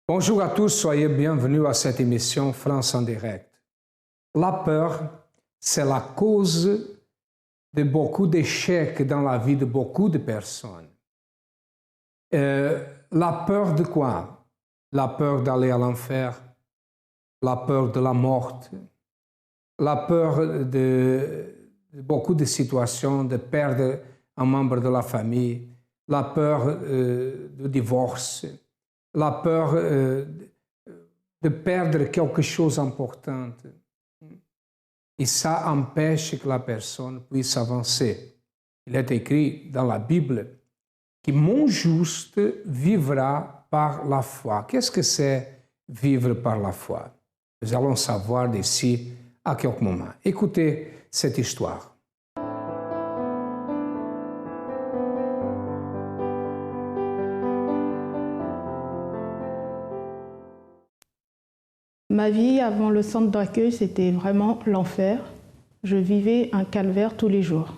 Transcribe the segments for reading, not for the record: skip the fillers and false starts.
Bonjour à tous, soyez bienvenus à cette émission France en direct. La peur, c'est la cause de beaucoup d'échecs dans la vie de beaucoup de personnes. La peur de quoi? La peur d'aller à l'enfer, la peur de la mort, la peur de beaucoup de situations, de perdre un membre de la famille, la peur du divorce, la peur de perdre quelque chose d'important. Et ça empêche que la personne puisse avancer. Il est écrit dans la Bible que mon juste vivra par la foi. Qu'est-ce que c'est vivre par la foi? Nous allons savoir d'ici à quelques moments. Écoutez cette histoire. Ma vie avant le centre d'accueil, c'était vraiment l'enfer. Je vivais un calvaire tous les jours.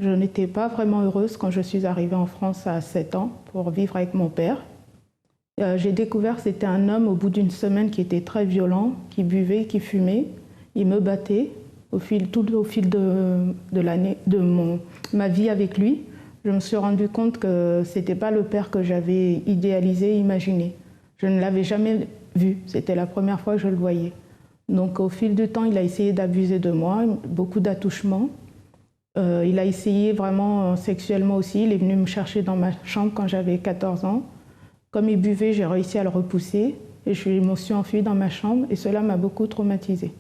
Je n'étais pas vraiment heureuse quand je suis arrivée en France à 7 ans pour vivre avec mon père. J'ai découvert que c'était un homme au bout d'une semaine qui était très violent, qui buvait, qui fumait. Il me battait au fil de ma vie avec lui. Je me suis rendu compte que ce n'était pas le père que j'avais idéalisé, imaginé. Je ne l'avais jamais vu, c'était la première fois que je le voyais. Donc au fil du temps, il a essayé d'abuser de moi, beaucoup d'attouchements. Il a essayé vraiment sexuellement aussi, il est venu me chercher dans ma chambre quand j'avais 14 ans. Comme il buvait, j'ai réussi à le repousser et je me suis enfuie dans ma chambre et cela m'a beaucoup traumatisée.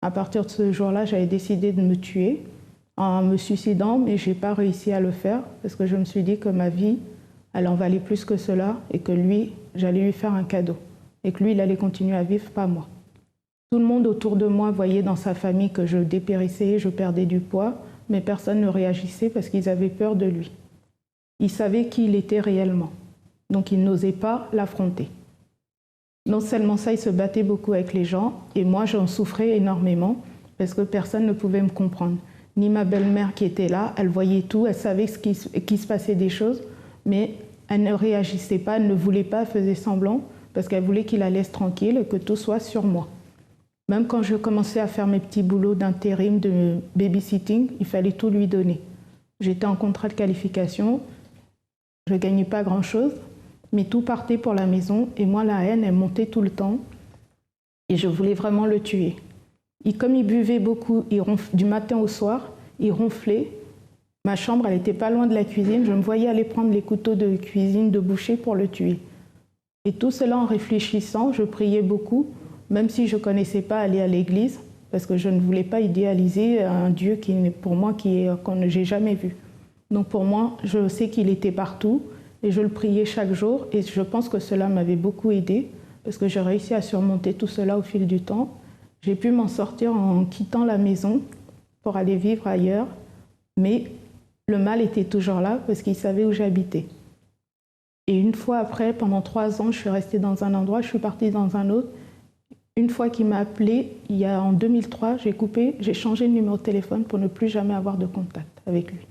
À partir de ce jour-là, j'avais décidé de me tuer en me suicidant, mais je n'ai pas réussi à le faire parce que je me suis dit que ma vie, elle en valait plus que cela et que lui, j'allais lui faire un cadeau et que lui, il allait continuer à vivre, pas moi. Tout le monde autour de moi voyait dans sa famille que je dépérissais, je perdais du poids, mais personne ne réagissait parce qu'ils avaient peur de lui. Ils savaient qui il était réellement, donc ils n'osaient pas l'affronter. Non seulement ça, il se battait beaucoup avec les gens, et moi j'en souffrais énormément parce que personne ne pouvait me comprendre. Ni ma belle-mère qui était là, elle voyait tout, elle savait qu'il se passait des choses, mais elle ne réagissait pas, elle ne voulait pas, elle faisait semblant, parce qu'elle voulait qu'il la laisse tranquille et que tout soit sur moi. Même quand je commençais à faire mes petits boulots d'intérim, de babysitting, il fallait tout lui donner. J'étais en contrat de qualification, je ne gagnais pas grand-chose, mais tout partait pour la maison et moi, la haine, elle montait tout le temps et je voulais vraiment le tuer. Et comme il buvait beaucoup, du matin au soir, il ronflait. Ma chambre, elle n'était pas loin de la cuisine, je me voyais aller prendre les couteaux de cuisine, de boucher pour le tuer. Et tout cela en réfléchissant, je priais beaucoup, même si je ne connaissais pas aller à l'église, parce que je ne voulais pas idéaliser un Dieu que j'ai jamais vu. Donc pour moi, je sais qu'il était partout et je le priais chaque jour et je pense que cela m'avait beaucoup aidé parce que j'ai réussi à surmonter tout cela au fil du temps. J'ai pu m'en sortir en quittant la maison pour aller vivre ailleurs, mais le mal était toujours là parce qu'il savait où j'habitais. Et une fois après, pendant 3 ans, je suis restée dans un endroit, je suis partie dans un autre. Une fois qu'il m'a appelée, en 2003, j'ai changé de numéro de téléphone pour ne plus jamais avoir de contact avec lui.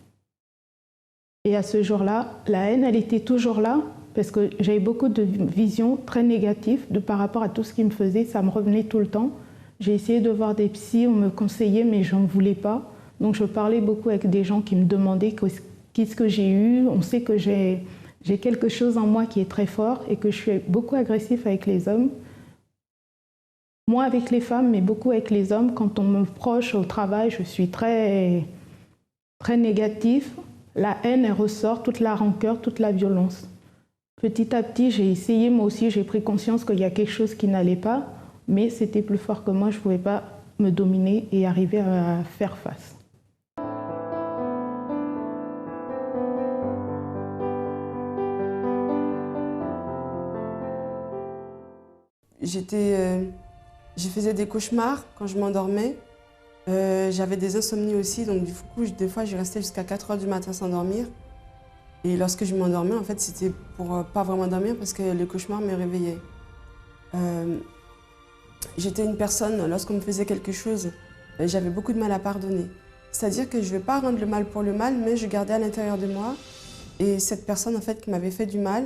Et à ce jour-là, la haine, elle était toujours là parce que j'avais beaucoup de visions très négatives par rapport à tout ce qu'il me faisait. Ça me revenait tout le temps. J'ai essayé de voir des psys, on me conseillait, mais je n'en voulais pas. Donc je parlais beaucoup avec des gens qui me demandaient qu'est-ce que j'ai eu. On sait que j'ai quelque chose en moi qui est très fort et que je suis beaucoup agressif avec les hommes. Moins avec les femmes, mais beaucoup avec les hommes. Quand on me proche au travail, je suis très, très négative. La haine, elle ressort, toute la rancœur, toute la violence. Petit à petit, j'ai essayé, moi aussi, j'ai pris conscience qu'il y a quelque chose qui n'allait pas, mais c'était plus fort que moi, je ne pouvais pas me dominer et arriver à faire face. Je faisais des cauchemars quand je m'endormais. J'avais des insomnies aussi, donc du coup, des fois, je restais jusqu'à 4 h du matin sans dormir. Et lorsque je m'endormais, en fait, c'était pour pas vraiment dormir parce que le cauchemar me réveillait. J'étais une personne, lorsqu'on me faisait quelque chose, j'avais beaucoup de mal à pardonner. C'est-à-dire que je ne vais pas rendre le mal pour le mal, mais je gardais à l'intérieur de moi. Et cette personne, en fait, qui m'avait fait du mal,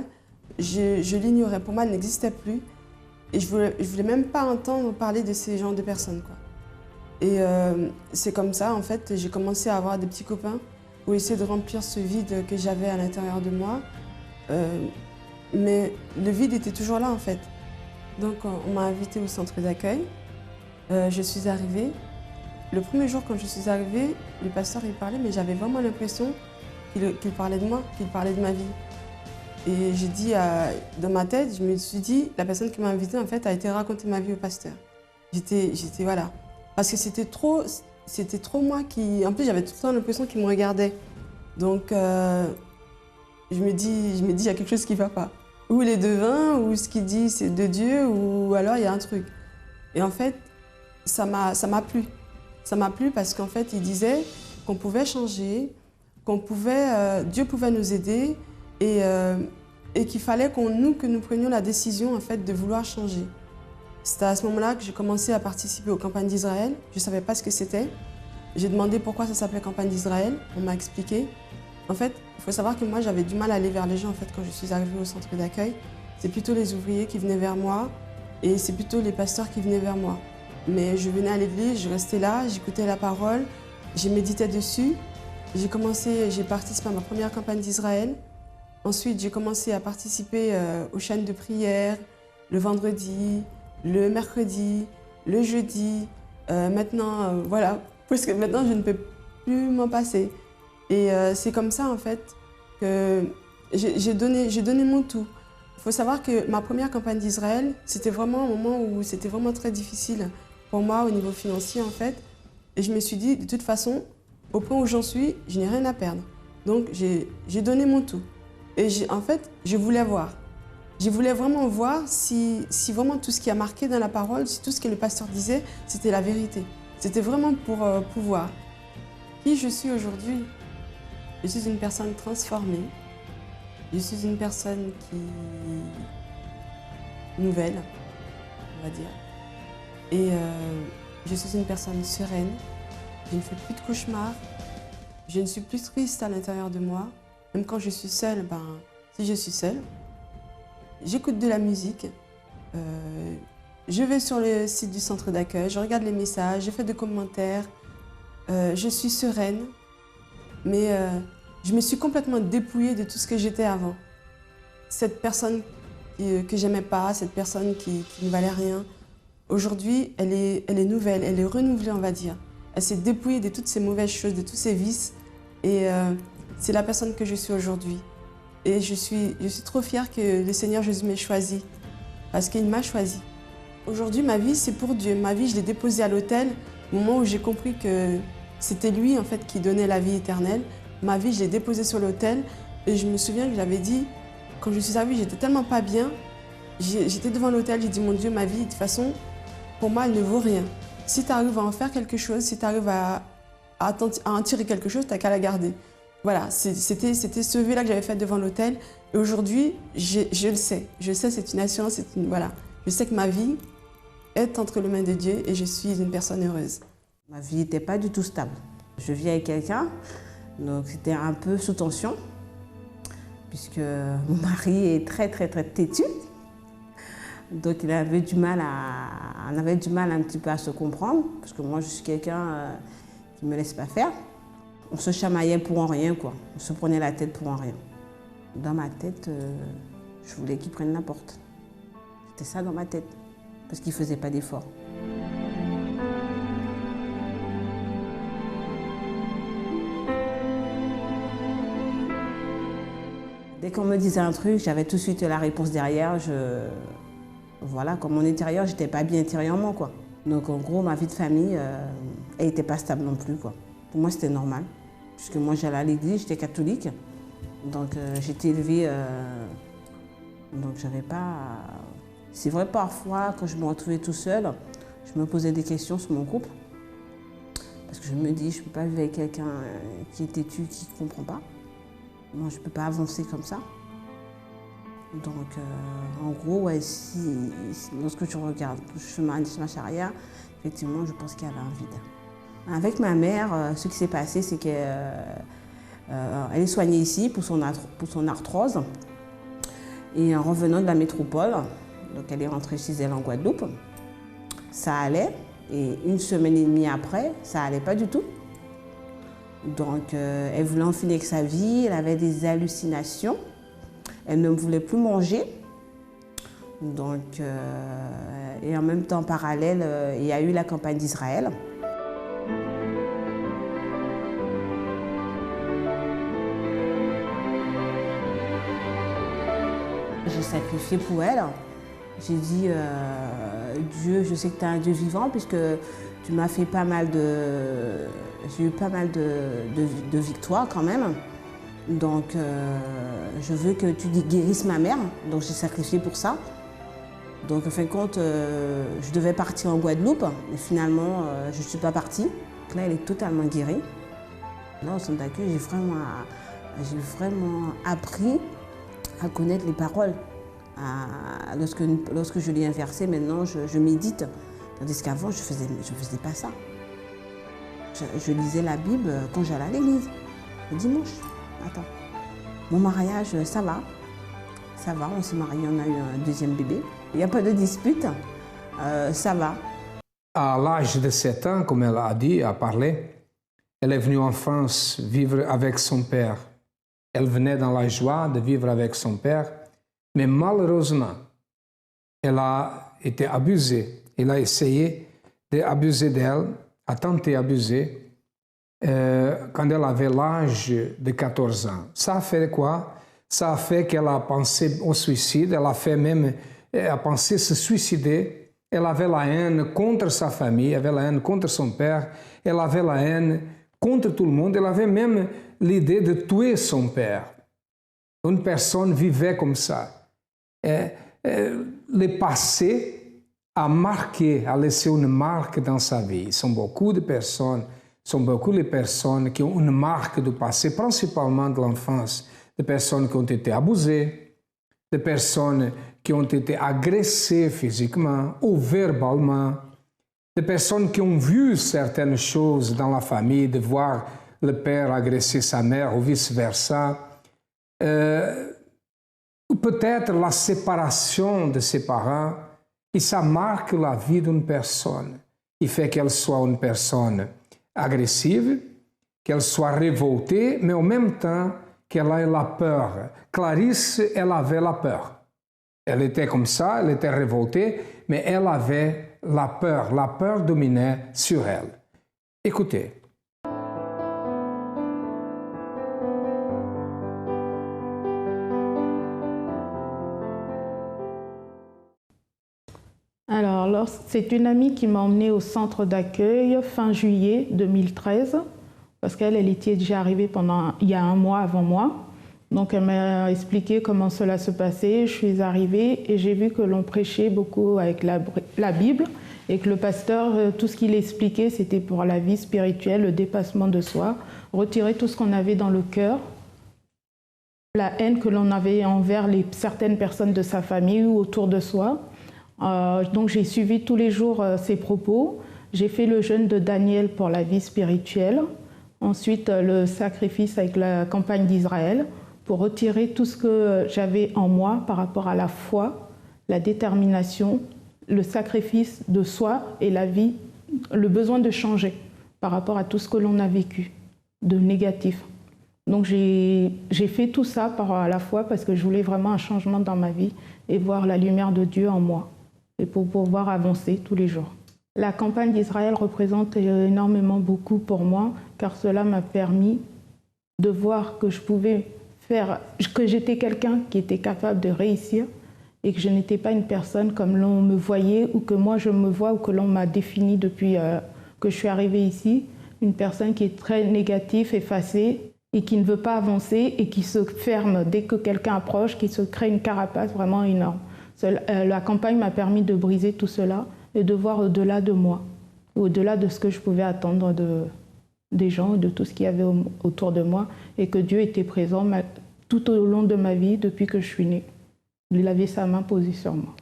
je l'ignorais. Pour moi, elle n'existait plus. Et je voulais même pas entendre parler de ces genres de personnes, quoi. Et c'est comme ça, en fait, j'ai commencé à avoir des petits copains pour essayer de remplir ce vide que j'avais à l'intérieur de moi. Mais le vide était toujours là, en fait. Donc, on m'a invitée au centre d'accueil. Je suis arrivée. Le premier jour, quand je suis arrivée, le pasteur, il parlait, mais j'avais vraiment l'impression qu'il parlait de moi, qu'il parlait de ma vie. Et j'ai dit, dans ma tête, je me suis dit, la personne qui m'a invitée, en fait, a été raconter ma vie au pasteur. J'étais voilà. Parce que c'était trop moi qui... En plus, j'avais tout le temps l'impression qu'il me regardait. Donc, je me dis, il y a quelque chose qui ne va pas. Ou il est devin, ou ce qu'il dit, c'est de Dieu, ou alors il y a un truc. Et en fait, ça m'a plu. Ça m'a plu parce qu'en fait, il disait qu'on pouvait changer, Dieu pouvait nous aider et qu'il fallait que nous prenions la décision en fait, de vouloir changer. C'était à ce moment-là que j'ai commencé à participer aux campagnes d'Israël. Je ne savais pas ce que c'était. J'ai demandé pourquoi ça s'appelait campagne d'Israël. On m'a expliqué. En fait, il faut savoir que moi, j'avais du mal à aller vers les gens en fait, quand je suis arrivée au centre d'accueil. C'est plutôt les ouvriers qui venaient vers moi et c'est plutôt les pasteurs qui venaient vers moi. Mais je venais à l'église, je restais là, j'écoutais la parole, je méditais dessus. J'ai participé à ma première campagne d'Israël. Ensuite, j'ai commencé à participer aux chaînes de prière, le vendredi, le mercredi, le jeudi. Voilà, parce que maintenant, je ne peux plus m'en passer. Et c'est comme ça, en fait, que j'ai donné mon tout. Il faut savoir que ma première campagne d'Israël, c'était vraiment un moment où c'était vraiment très difficile pour moi au niveau financier, en fait. Et je me suis dit, de toute façon, au point où j'en suis, je n'ai rien à perdre. Donc, j'ai donné mon tout. Et en fait, je voulais voir. Je voulais vraiment voir si vraiment tout ce qui a marqué dans la parole, si tout ce que le pasteur disait, c'était la vérité. C'était vraiment pour pouvoir. Qui je suis aujourd'hui? Je suis une personne transformée. Je suis une personne nouvelle, on va dire. Et je suis une personne sereine. Je ne fais plus de cauchemars. Je ne suis plus triste à l'intérieur de moi. Même quand je suis seule, si je suis seule, j'écoute de la musique. Je vais sur le site du centre d'accueil, je regarde les messages, je fais des commentaires. Je suis sereine, mais je me suis complètement dépouillée de tout ce que j'étais avant. Cette personne que j'aimais pas, cette personne qui ne valait rien, aujourd'hui, elle est nouvelle, elle est renouvelée, on va dire. Elle s'est dépouillée de toutes ces mauvaises choses, de tous ces vices. Et c'est la personne que je suis aujourd'hui. Et je suis trop fière que le Seigneur Jésus m'ait choisie, parce qu'il m'a choisie. Aujourd'hui, ma vie, c'est pour Dieu. Ma vie, je l'ai déposée à l'autel au moment où j'ai compris que c'était lui, en fait, qui donnait la vie éternelle. Ma vie, je l'ai déposée sur l'autel. Et je me souviens que j'avais dit, quand je suis arrivée, j'étais tellement pas bien. J'étais devant l'autel, j'ai dit, mon Dieu, ma vie, de toute façon, pour moi, elle ne vaut rien. Si tu arrives à en faire quelque chose, si tu arrives à en tirer quelque chose, tu n'as qu'à la garder. Voilà, c'était ce vœu-là que j'avais fait devant l'autel. Et aujourd'hui, je le sais. Je sais, c'est une assurance, voilà. Je sais que ma vie est entre les mains de Dieu et je suis une personne heureuse. Ma vie n'était pas du tout stable. Je vis avec quelqu'un, donc c'était un peu sous tension, puisque mon mari est très têtu. Donc on avait du mal un petit peu à se comprendre, parce que moi je suis quelqu'un qui ne me laisse pas faire. On se chamaillait pour en rien, quoi. On se prenait la tête pour en rien. Dans ma tête, je voulais qu'il prenne la porte. C'était ça dans ma tête, parce qu'il ne faisait pas d'effort. Dès qu'on me disait un truc, j'avais tout de suite la réponse derrière. Voilà, comme mon intérieur, j'étais pas bien intérieurement, quoi. Donc en gros, ma vie de famille, elle n'était pas stable non plus, quoi. Pour moi, c'était normal, puisque moi j'allais à l'église, j'étais catholique. Donc j'étais élevée, donc j'avais pas... C'est vrai, parfois, quand je me retrouvais tout seul, je me posais des questions sur mon couple. Parce que je me dis, je ne peux pas vivre avec quelqu'un qui est têtu, qui ne comprend pas. Moi, je ne peux pas avancer comme ça. Donc, en gros, ouais, lorsque tu regardes le chemin de ma carrière, effectivement, je pense qu'il y avait un vide. Avec ma mère, ce qui s'est passé, c'est qu'elle est soignée ici pour son arthrose. Et en revenant de la métropole, donc elle est rentrée chez elle en Guadeloupe, ça allait. Et 1 semaine et demie après, ça allait pas du tout. Donc elle voulait en finir avec sa vie, elle avait des hallucinations. Elle ne voulait plus manger. Donc, et en même temps, en parallèle, il y a eu la campagne d'Israël. J'ai sacrifié pour elle. J'ai dit, Dieu, je sais que tu es un Dieu vivant puisque tu m'as fait pas mal de... J'ai eu pas mal de victoires quand même. Donc, je veux que tu guérisses ma mère. Donc, j'ai sacrifié pour ça. Donc, en fin de compte, je devais partir en Guadeloupe. Mais finalement, je ne suis pas partie. Donc là, elle est totalement guérie. Là, au centre d'accueil, j'ai vraiment appris à connaître les paroles. Lorsque je l'ai inversé, maintenant, je médite. Tandis qu'avant, je faisais pas ça. Je lisais la Bible quand j'allais à l'église, le dimanche. Attends, mon mariage, ça va. Ça va, on s'est mariés, on a eu un 2e bébé. Il n'y a pas de dispute, ça va. À l'âge de 7 ans, comme elle a dit, a parlé, elle est venue en France vivre avec son père. Elle venait dans la joie de vivre avec son père, mais malheureusement, elle a été abusée. Il a essayé d'abuser d'elle, a tenté d'abuser quand elle avait l'âge de 14 ans. Ça a fait quoi? Ça a fait qu'elle a pensé au suicide, elle a pensé se suicider. Elle avait la haine contre sa famille, elle avait la haine contre son père, elle avait la haine contre tout le monde, elle avait même l'idée de tuer son père. Une personne vivait comme ça. Le passé a marqué, a laissé une marque dans sa vie. Sont beaucoup les personnes qui ont une marque du passé, principalement de l'enfance, des personnes qui ont été abusées, des personnes qui ont été agressées physiquement ou verbalement, des personnes qui ont vu certaines choses dans la famille, de voir le père agresser sa mère ou vice-versa. Ou peut-être la séparation de ses parents, et ça marque la vie d'une personne. Il fait qu'elle soit une personne agressive, qu'elle soit révoltée, mais en même temps qu'elle ait la peur. Clarisse, elle avait la peur. Elle était comme ça, elle était révoltée, mais elle avait la peur dominait sur elle. Écoutez. Alors, c'est une amie qui m'a emmenée au centre d'accueil fin juillet 2013, parce qu'elle était déjà arrivée il y a 1 mois avant moi. Donc elle m'a expliqué comment cela se passait. Je suis arrivée et j'ai vu que l'on prêchait beaucoup avec la Bible et que le pasteur, tout ce qu'il expliquait, c'était pour la vie spirituelle, le dépassement de soi, retirer tout ce qu'on avait dans le cœur, la haine que l'on avait envers certaines personnes de sa famille ou autour de soi. Donc j'ai suivi tous les jours ses propos. J'ai fait le jeûne de Daniel pour la vie spirituelle. Ensuite, le sacrifice avec la campagne d'Israël pour retirer tout ce que j'avais en moi par rapport à la foi, la détermination, le sacrifice de soi et la vie, le besoin de changer par rapport à tout ce que l'on a vécu de négatif. Donc j'ai fait tout ça par la foi parce que je voulais vraiment un changement dans ma vie et voir la lumière de Dieu en moi et pour pouvoir avancer tous les jours. La campagne d'Israël représente énormément beaucoup pour moi car cela m'a permis de voir que je pouvais que j'étais quelqu'un qui était capable de réussir et que je n'étais pas une personne comme l'on me voyait ou que moi je me vois ou que l'on m'a définie depuis que je suis arrivée ici, une personne qui est très négative, effacée et qui ne veut pas avancer et qui se ferme dès que quelqu'un approche, qui se crée une carapace vraiment énorme. La campagne m'a permis de briser tout cela et de voir au-delà de moi, au-delà de ce que je pouvais attendre des gens, de tout ce qu'il y avait autour de moi et que Dieu était présent tout au long de ma vie depuis que je suis née. Il avait sa main posée sur moi.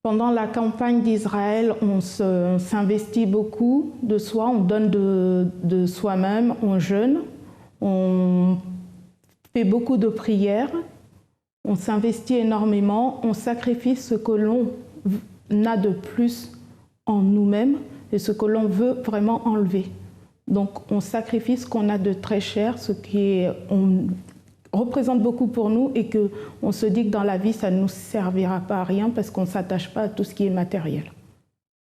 Pendant la campagne d'Israël, on s'investit beaucoup de soi, on donne de soi-même, on jeûne, on fait beaucoup de prières, On s'investit énormément, on sacrifie ce que l'on a de plus en nous-mêmes et ce que l'on veut vraiment enlever. Donc on sacrifie ce qu'on a de très cher, ce qui représente beaucoup pour nous et qu'on se dit que dans la vie, ça ne nous servira pas à rien parce qu'on ne s'attache pas à tout ce qui est matériel.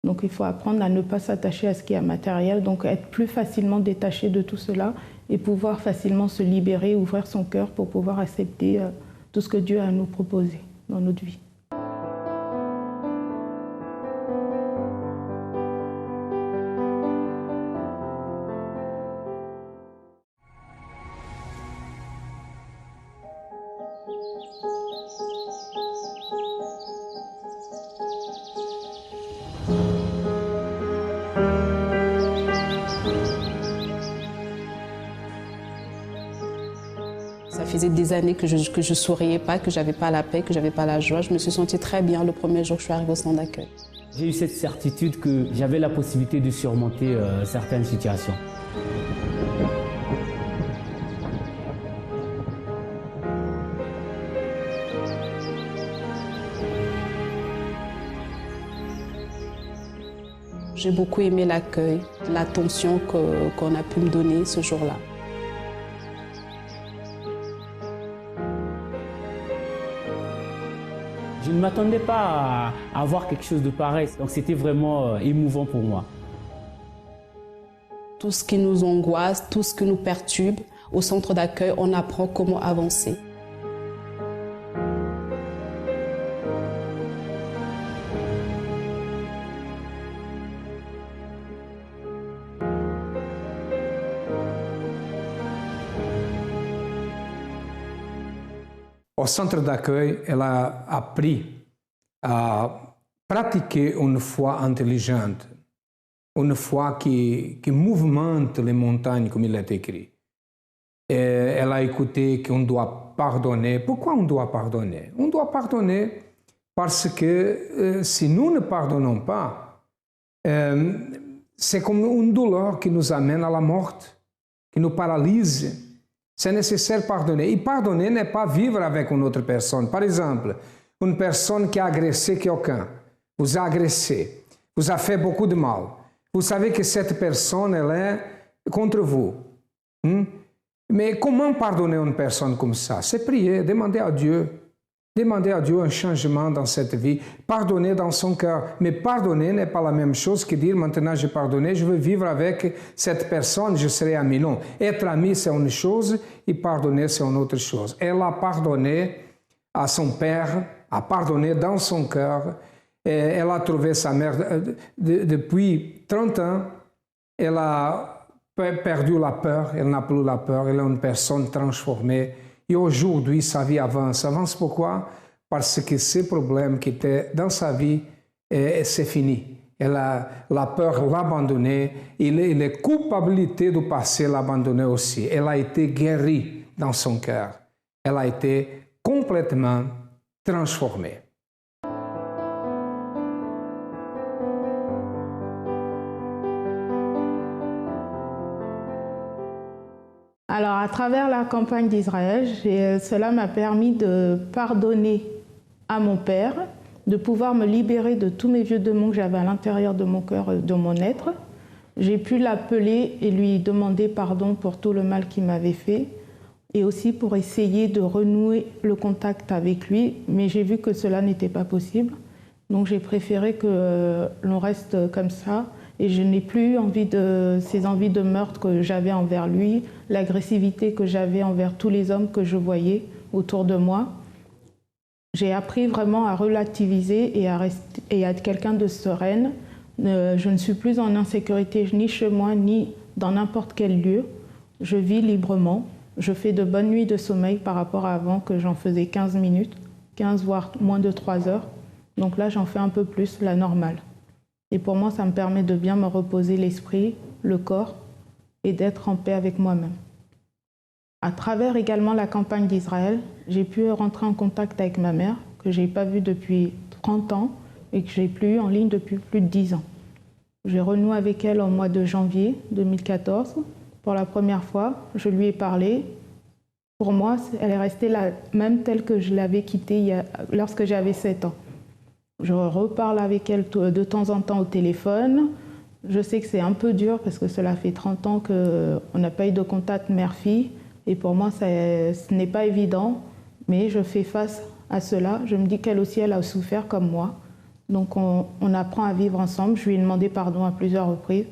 Donc il faut apprendre à ne pas s'attacher à ce qui est matériel, donc être plus facilement détaché de tout cela et pouvoir facilement se libérer, ouvrir son cœur pour pouvoir accepter tout ce que Dieu a à nous proposer dans notre vie. Ça faisait des années que je souriais pas, que j'avais pas la paix, que j'avais pas la joie. Je me suis sentie très bien le premier jour que je suis arrivée au centre d'accueil. J'ai eu cette certitude que j'avais la possibilité de surmonter certaines situations. J'ai beaucoup aimé l'accueil, l'attention qu'on a pu me donner ce jour-là. Je ne m'attendais pas à avoir quelque chose de pareil, donc c'était vraiment émouvant pour moi. Tout ce qui nous angoisse, tout ce qui nous perturbe, au centre d'accueil, on apprend comment avancer. Au centre d'accueil, elle a appris à pratiquer une foi intelligente, une foi qui mouvemente les montagnes, comme il est écrit. Et elle a écouté qu'on doit pardonner. Pourquoi on doit pardonner? On doit pardonner parce que si nous ne pardonnons pas, c'est comme une douleur qui nous amène à la mort, qui nous paralyse. C'est nécessaire pardonner. Et pardonner n'est pas vivre avec une autre personne. Par exemple, une personne qui a agressé quelqu'un, vous a agressé, vous a fait beaucoup de mal. Vous savez que cette personne, elle est contre vous. Mais comment pardonner une personne comme ça? C'est prier, demander à Dieu. Demander à Dieu un changement dans cette vie, pardonner dans son cœur. Mais pardonner n'est pas la même chose que dire maintenant j'ai pardonné, je veux vivre avec cette personne, je serai ami. Non, être ami c'est une chose et pardonner c'est une autre chose. Elle a pardonné à son père, a pardonné dans son cœur. Et elle a trouvé sa mère depuis 30 ans. Elle a perdu la peur, elle n'a plus la peur, elle est une personne transformée. Et aujourd'hui, sa vie avance. Avance pourquoi? Parce que ces problèmes qui étaient dans sa vie, c'est fini. La peur l'a abandonné et les culpabilités du passé l'ont abandonné aussi. Elle a été guérie dans son cœur. Elle a été complètement transformée. Alors, à travers la campagne d'Israël, cela m'a permis de pardonner à mon père, de pouvoir me libérer de tous mes vieux démons que j'avais à l'intérieur de mon cœur, de mon être. J'ai pu l'appeler et lui demander pardon pour tout le mal qu'il m'avait fait et aussi pour essayer de renouer le contact avec lui, mais j'ai vu que cela n'était pas possible. Donc j'ai préféré que l'on reste comme ça. Et je n'ai plus ces envies de meurtre que j'avais envers lui, l'agressivité que j'avais envers tous les hommes que je voyais autour de moi. J'ai appris vraiment à relativiser et à être quelqu'un de sereine. Je ne suis plus en insécurité ni chez moi, ni dans n'importe quel lieu. Je vis librement. Je fais de bonnes nuits de sommeil par rapport à avant que j'en faisais 15 minutes, 15 voire moins de 3 heures. Donc là, j'en fais un peu plus, la normale. Et pour moi, ça me permet de bien me reposer l'esprit, le corps et d'être en paix avec moi-même. À travers également la campagne d'Israël, j'ai pu rentrer en contact avec ma mère, que je n'ai pas vue depuis 30 ans et que je n'ai plus eu en ligne depuis plus de 10 ans. J'ai renoué avec elle au mois de janvier 2014. Pour la première fois, je lui ai parlé pour moi, elle est restée la même telle que je l'avais quittée lorsque j'avais 7 ans. Je reparle avec elle de temps en temps au téléphone. Je sais que c'est un peu dur parce que cela fait 30 ans qu'on n'a pas eu de contact mère-fille. Et pour moi, ce n'est pas évident, mais je fais face à cela. Je me dis qu'elle aussi, elle a souffert comme moi. Donc on apprend à vivre ensemble. Je lui ai demandé pardon à plusieurs reprises,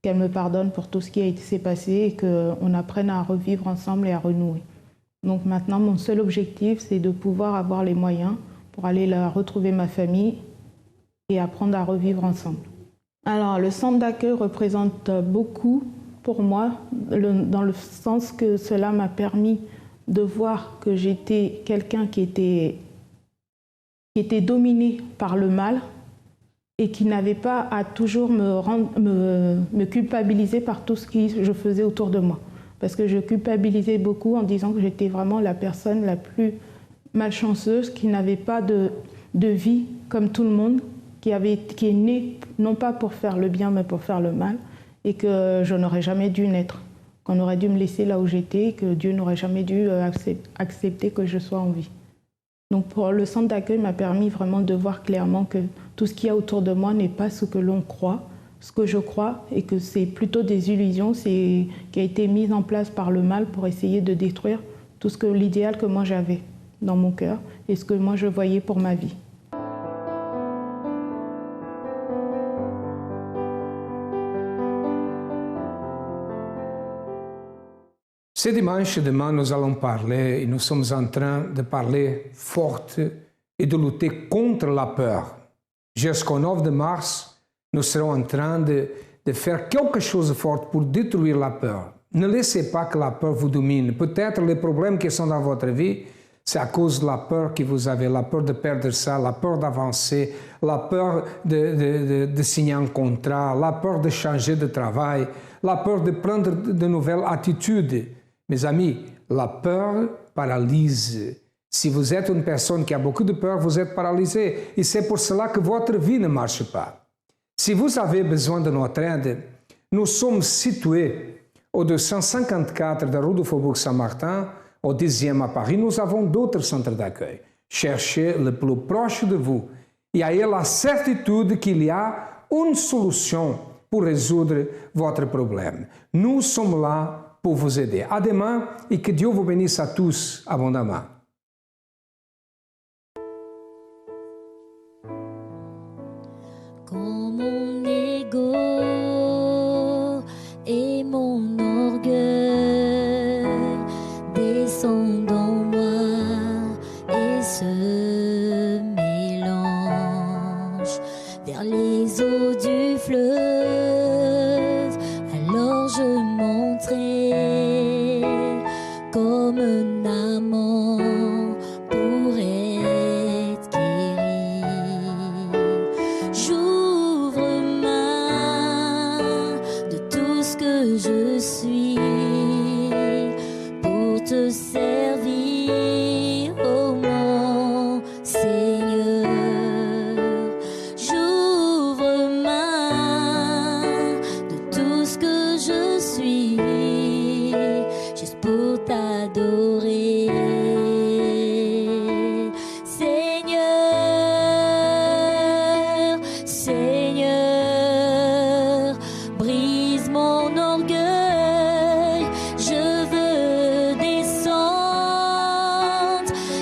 qu'elle me pardonne pour tout ce qui s'est passé et qu'on apprenne à revivre ensemble et à renouer. Donc maintenant, mon seul objectif, c'est de pouvoir avoir les moyens pour aller retrouver ma famille et apprendre à revivre ensemble. Alors, le centre d'accueil représente beaucoup pour moi, dans le sens que cela m'a permis de voir que j'étais quelqu'un qui était dominé par le mal et qui n'avait pas à toujours me culpabiliser par tout ce que je faisais autour de moi. Parce que je culpabilisais beaucoup en disant que j'étais vraiment la personne la plus malchanceuse, qui n'avait pas de vie comme tout le monde, qui est née non pas pour faire le bien mais pour faire le mal, et que je n'aurais jamais dû naître, qu'on aurait dû me laisser là où j'étais, et que Dieu n'aurait jamais dû accepter que je sois en vie. Donc pour le centre d'accueil m'a permis vraiment de voir clairement que tout ce qu'il y a autour de moi n'est pas ce que l'on croit, ce que je crois, et que c'est plutôt des illusions, qui a été mise en place par le mal pour essayer de détruire tout ce que l'idéal que moi j'avais dans mon cœur et ce que moi je voyais pour ma vie. Ce dimanche, demain, nous allons parler, et nous sommes en train de parler forte et de lutter contre la peur. Jusqu'au 9 mars, nous serons en train de faire quelque chose de fort pour détruire la peur. Ne laissez pas que la peur vous domine. Peut-être les problèmes qui sont dans votre vie, c'est à cause de la peur que vous avez, la peur de perdre ça, la peur d'avancer, la peur de signer un contrat, la peur de changer de travail, la peur de prendre de nouvelles attitudes. Mes amis, la peur paralyse. Si vous êtes une personne qui a beaucoup de peur, vous êtes paralysé. Et c'est pour cela que votre vie ne marche pas. Si vous avez besoin de notre aide, nous sommes situés au 254 de rue du Faubourg Saint-Martin, au 10e à Paris. Nous avons d'autres centres d'accueil. Cherchez le plus proche de vous. Et ayez la certitude qu'il y a une solution pour résoudre votre problème. Nous sommes là pour vous aider. À demain et que Dieu vous bénisse à tous abondamment. Quand mon ego et mon orgueil descendent en moi et se mélangent vers les eaux du fleuve, alors je monterai comme un amant pour être guéri. J'ouvre main de tout ce que je suis pour te servir, oh mon Seigneur. J'ouvre main de tout ce que je suis juste pour t'adorer. Seigneur, Seigneur, brise mon orgueil, je veux descendre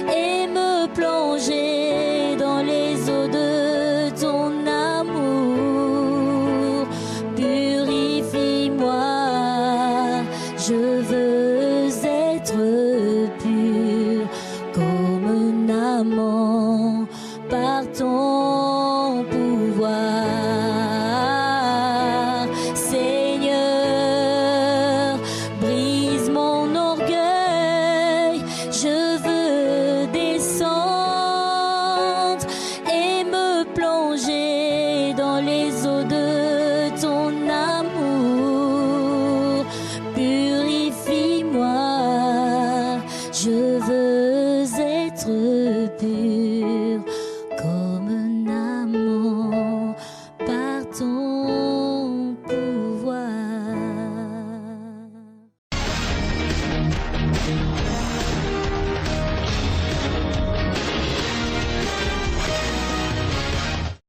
et me plonger dans les eaux de ton amour. Purifie-moi, je veux